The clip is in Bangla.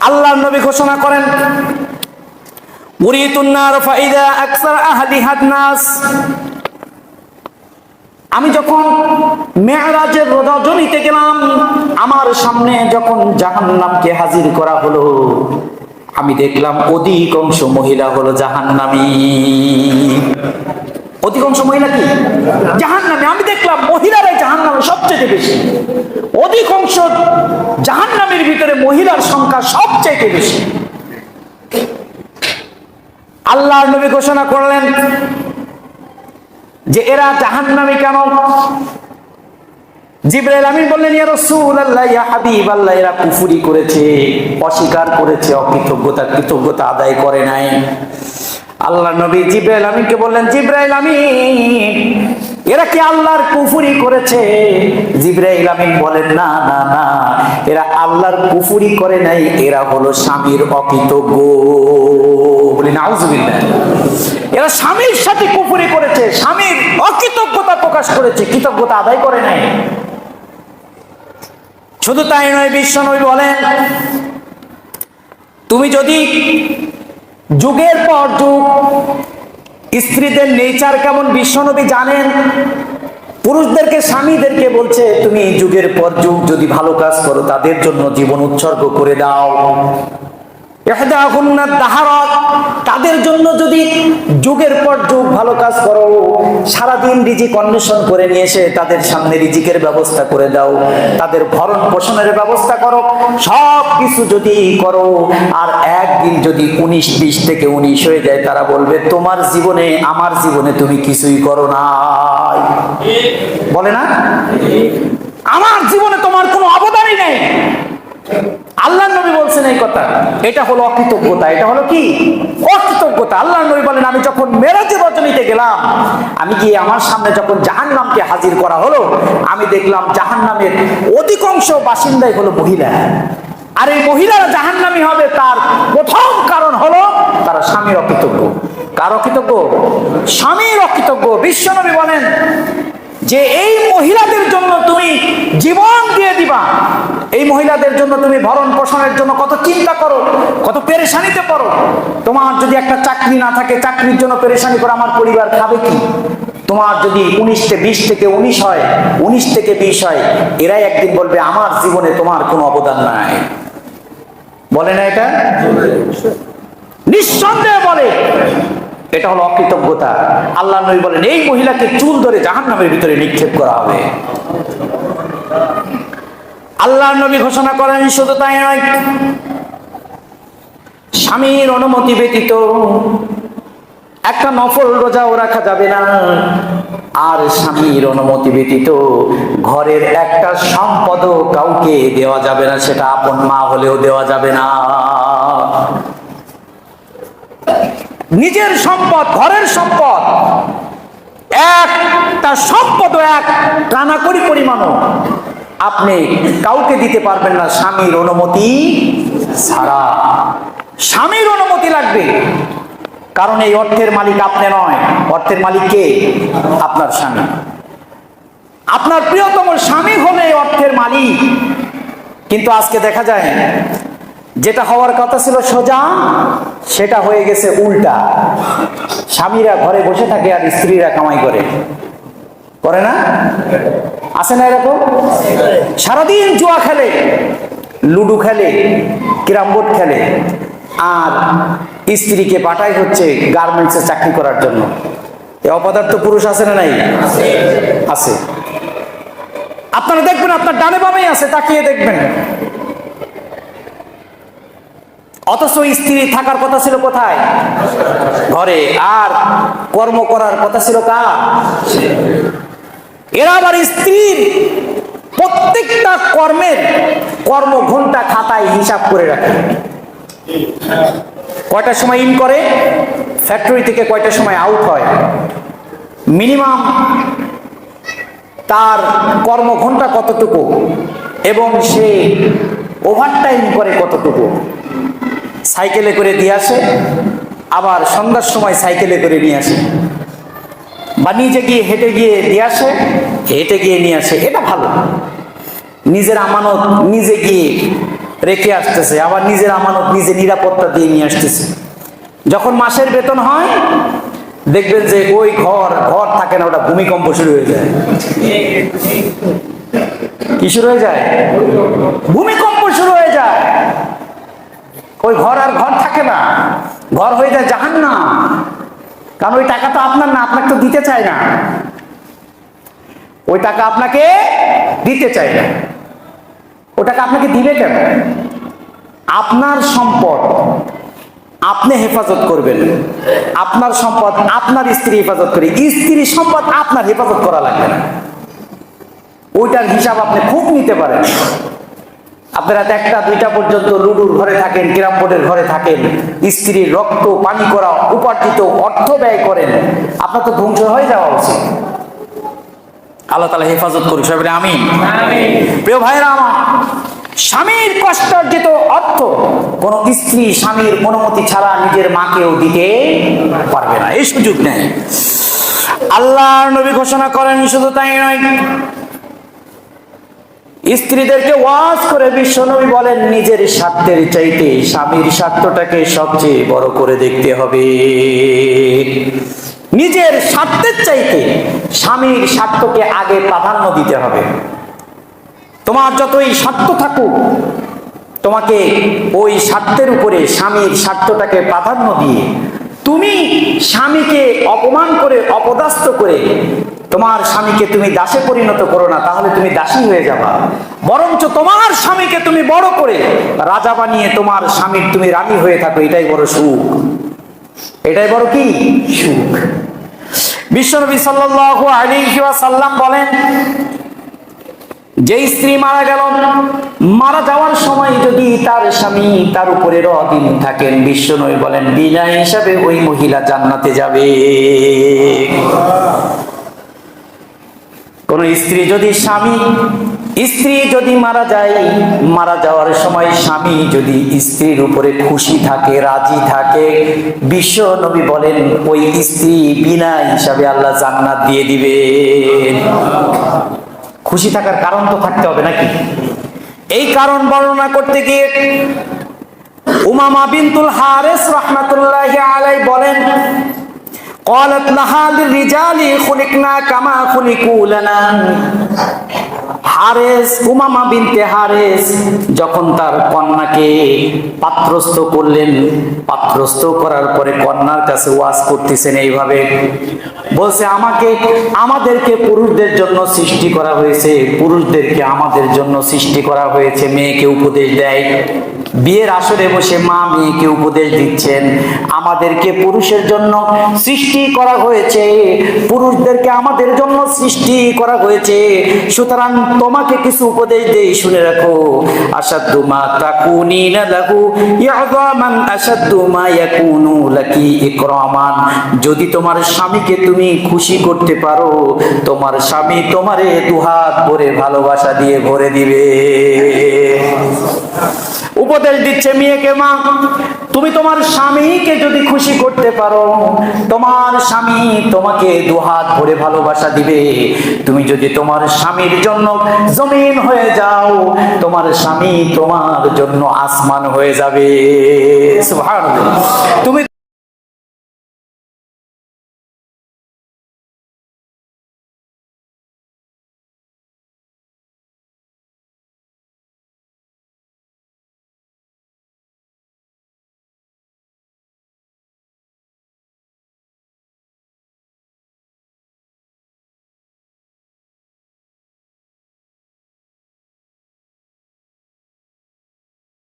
আল্লাহর নবী ঘোষণা করেন, উরিতুন নার ফাইদা আকসার আহলিহা নাস। আমি যখন মেরাজের রজনীতে গেলাম, আমার সামনে যখন জাহান্নামকে হাজির করা হলো, আমি দেখলাম অধিকাংশ মহিলা হলো জাহান্নামী। অধিকাংশ মহিলা কি জাহান্নামী? আমি দেখলাম মহিলারাই জাহান্নামে সবচেয়ে বেশি। অধিকাংশ জাহান্নামীর ভিতরে মহিলার সংখ্যা সবচেয়ে বেশি। আল্লাহর নবী ঘোষণা করলেন যে এরা জাহান্নামী কেন? জিবরাইল আমিন বললেন, ইয়া রাসূলুল্লাহ, ইয়া হাবিবাল্লাহ, এরা কুফরি করেছে, অস্বীকার করেছে, কৃতজ্ঞতা আদায় করে নাই। আল্লাহর নবী জিবরাইল আমিনকে বললেন, জিবরাইল আমিন, এরা কি আল্লাহর কুফরি করেছে? জিবরাইল আমিন বলেন, না না না, এরা আল্লাহর কুফরি করে নাই, এরা হলো স্বামীর অকৃতজ্ঞ। বলি নাউযুবিল্লাহ। এরা স্বামীর সাথে কুফরি করেছে, স্বামীর অকৃতজ্ঞতা প্রকাশ করেছে, কৃতজ্ঞতা আদায় করে নাই। শুধু তাই নয়, বিশ্বনবী বলেন, তুমি যদি যুগের পর যুগ স্ত্রীদের নেচার কেমন বিশ্বনবী জানেন। পুরুষদেরকে, স্বামীদেরকে বলছে, তুমি যুগের পর যুগ যদি ভালো কাজ করো, তাদের জন্য জীবন উৎসর্গ করে দাও। তাদের জন্য যদি যুগের পর যুগ ভালো কাজ করো, সারাদিন রিজিক অন্বেষণ করে নিয়ে এসে তাদের সামনে রিজিকের ব্যবস্থা করে দাও, তাদের ভরণ পোষণের ব্যবস্থা করো, সব কিছু যদি করো, আর একদিন যদি 19-20 থেকে 19 হয়ে যায়, তারা বলবে তোমার জীবনে, আমার জীবনে তুমি কিছুই করো নাই। বলে না, আমার জীবনে তোমার কোনো অবদানই নেই। আল্লাহর নবী বলছেন এই কথা। এটা হলো অকৃতজ্ঞতা। এটা হলো কি? অকৃতজ্ঞতা। আল্লাহর নবী বলেন, আমি যখন মেরাজের রজনীতে গেলাম, আমি গিয়ে আমার সামনে যখন জাহান্নামকে হাজির করা হলো, আমি দেখলাম জাহান্নামের অধিকাংশ বাসিন্দাই হলো মহিলা। আর এই মহিলারা জাহান্নামী হবে তার প্রথম কারণ হলো তারা স্বামীর অকৃতজ্ঞ। কার অকৃতজ্ঞ? স্বামীর অকৃতজ্ঞ। বিশ্বনবী বলেন যে এই মহিলাদের জন্য তুমি জীবন দিয়ে দিবা, এই মহিলাদের জন্য তুমি ভরণ পোষণের জন্য কত চিন্তা করো, কত পেরেশানিতে পড়ো। তোমার যদি একটা চাকরি না থাকে, চাকরির জন্য পেরেশানি করে আমার পরিবার খাবে কি? তোমার যদি 20 থেকে 19 হয়, 19 থেকে 20 হয়, এরাই একদিন বলবে আমার জীবনে তোমার কোনো অবদান নাই। বলে না এটা? নিঃসন্দেহে বলে। এটা হলো অকৃতজ্ঞতা। আল্লাহ নবী বলেন, এই মহিলাকে চুল ধরে জাহান্নামের ভিতরে নিক্ষেপ করা হবে। আল্লাহ নবী ঘোষণা করেন, শুধু তাই নয়, স্বামীর অনুমতি ব্যতীত একটা নফল রোজাও রাখা যাবে না, আর স্বামীর অনুমতি ব্যতীত ঘরের একটা সম্পদও কাউকে দেওয়া যাবে না, সেটা আপন মা হলেও দেওয়া যাবে না। নিজের সম্পদ, ঘরের সম্পদ, একটা সম্পদ, এক কানাকড়ি পরিমাণও আপনি কাউকে দিতে পারবেন না স্বামীর অনুমতি ছাড়া। স্বামীর অনুমতি লাগবে, কারণ এই অর্থের মালিক আপনি নয়। অর্থের মালিক কে? আপনার স্বামী। আপনার প্রিয়তম স্বামী হলে অর্থের মালিক। কিন্তু আজকে দেখা যায় যেটা হওয়ার কথা ছিল সোজা, সেটা হয়ে গেছে উল্টা। স্বামীরা ঘরে বসে থাকে আর স্ত্রীরা কামাই করে। করে না? আছে না এরকম? সারাদিন জুয়া খেলে, লুডু খেলে, ক্যারাম বোর্ড খেলে, আর স্ত্রীকে পাঠাই হচ্ছে গার্মেন্টসে চাকরি করার জন্য। এই অপদার্থ পুরুষ আছে না নাই? আছে। আপনারা দেখবেন, আপনার ডানে বামেই আছে, তাকিয়ে দেখবেন। অথচ স্ত্রী থাকার কথা ছিল কোথায়? ঘরে। আর কর্ম করার কথা ছিল কার? এরা আবার স্ত্রীর প্রত্যেকটা কর্মের কর্ম ঘন্টা খাতায় হিসাব করে রাখে। কয়টার সময় ইন করে, ফ্যাক্টরি থেকে কয়টার সময় আউট হয়, মিনিমাম তার কর্মঘণ্টা কতটুকু, এবং সে ওভারটাইম করে কতটুকু। সাইকেলে করে দিয়ে আসে, আবার সন্ধ্যার সময় সাইকেলে করে নিয়ে আসে, বা নিজে গিয়ে হেঁটে গিয়ে দিয়ে আসে, হেঁটে গিয়ে নিয়ে আসে। এটা ভালো। নিজের আমানত নিজে গিয়ে রেখে আসতেছে, আবার নিজের আমানত নিজে নিরাপত্তা দিয়ে নিয়ে আসতেছে। যখন মাসের বেতন হয় দেখবেন যে ওই ঘর থাকে না, ওটা ভূমিকম্প শুরু হয়ে যায়। কি শুরু হয়ে যায়? ভূমিকম্প শুরু হয়ে যায়। ওই ঘর আর ঘর থাকে না, ঘর হয়ে যায় জাহান্নাম। কারণ ওই টাকা তো আপনার না, আপনাকে তো দিতে চায় না, ওই টাকা আপনাকে দিতে চায় না। ওই টাকা আপনাকে দিবে কেন? আপনার সম্পদ আপনি হেফাজত করবেন, আপনার সম্পদ আপনার স্ত্রী হেফাজত করে, স্ত্রীর সম্পদ আপনার হেফাজত করা লাগবে না। ওইটার হিসাব আপনি খুব নিতে পারেন। আপনারা 1টা 2টা পর্যন্ত লুডুর ঘরে থাকেন, ক্যারাম বোর্ডের ঘরে থাকেন, স্ত্রীর রক্ত পানি করা উপার্জিত অর্থ ব্যয় করেন, আপনার তো ধ্বংস হয়ে যাওয়া উচিত। আল্লাহ তাআলা হেফাজত করুক, সবাই বলে আমিন। প্রিয় ভাইরা আমার, স্বামীর কষ্টার্জিত অর্থ কোন স্ত্রী স্বামীর অনুমতি ছাড়া নিজের মাকেও দিতে পারবে না, এই সুযোগ নেই। আল্লাহর নবী ঘোষণা করেন, শুধু তাই নয়, স্ত্রীদেরকে ওয়াজ করে বিশ্ব নবী বলেন, নিজের স্বার্থের চাইতে স্বামীর স্বার্থটাকে সবচেয়ে বড় করে দেখতে হবে। নিজের স্বার্থের চাইতে স্বামীর স্বার্থকে আগে প্রাধান্য দিতে হবে। তোমার যতই স্বার্থ থাকুক, তোমাকে ওই স্বার্থের উপরে স্বামীর স্বার্থটাকে প্রাধান্য দিয়ে তুমি স্বামীকে অপমান করে অপদস্থ করে তোমার স্বামীকে তুমি দাসে পরিণত করো না, তাহলে তুমি দাসী হয়ে যাবা। বরঞ্চ তোমার স্বামীকে তুমি বড় করে রাজা বানিয়ে তোমার স্বামীর তুমি রানী হয়ে থাকো, এটাই বড় সুখ, এটাই বড় কি সুখ। বিশ্বনবী সাল্লাল্লাহু আলাইহি ওয়াসাল্লাম বলেন, যে স্ত্রী মারা গেল, মারা যাওয়ার সময় যদি তার স্বামী তার উপরে রদিন থাকেন, বিশ্বনবী বলেন বিনা হিসাবে ওই মহিলা জান্নাতে যাবে। কোন স্ত্রী যদি মারা যায়, মারা যাওয়ার সময় স্বামী যদি স্ত্রীর উপরে খুশি থাকে, রাজি থাকে, বিশ্ব নবী বলেন ওই স্ত্রী বিনা হিসাবে আল্লাহ জান্নাত দিয়ে দিবে। খুশি থাকার কারণ তো থাকতে হবে নাকি? এই কারণ বর্ণনা করতে গিয়ে উমামা বিনতুল হারিস রাহমাতুল্লাহি আলাইহি বলেন, قالت لها للرجال خلقنا كما خلقوا لنا। উমামা বিনতে হারিস যখন তার কন্যাকে পাত্রস্থ করলেন, পাত্রস্থ করার পরে কন্যার কাছে ওয়াজ করতেছেন, এইভাবে বলছে, আমাদেরকে পুরুষদের জন্য সৃষ্টি করা হয়েছে, পুরুষদেরকে আমাদের জন্য সৃষ্টি করা হয়েছে। মেয়েকে উপদেশ দেয়, বিয়ের আসরে বসে মা মেয়েকে উপদেশ দিচ্ছেন, আমাদেরকে পুরুষের জন্য সৃষ্টি করা হয়েছে, পুরুষদেরকে আমাদের জন্য সৃষ্টি করা হয়েছে। সুতরাং তোমাকে কিছু উপদেশ দেই, শুনে রাখো। আসাদ্দু মা তাকুনিনা লাহু ইআযামান আসাদ্দু মা ইয়াকুনু লাকি ইকরামান। যদি তোমার স্বামীকে তুমি খুশি করতে পারো, তোমার স্বামী তোমারে দুহাত ভরে ভালোবাসা দিয়ে ভরে দিবে। উপদেশ দিচ্ছে মেয়েকে, মা তুমি তোমার স্বামীকে যদি খুশি করতে পারো, তোমার স্বামী তোমাকে দুহাত ভরে ভালোবাসা দিবে। তুমি যদি তোমার স্বামীর জন্য জমিন হয়ে যাও, তোমার স্বামী তোমার জন্য আসমান হয়ে যাবে। সুবহানাল্লাহ। তুমি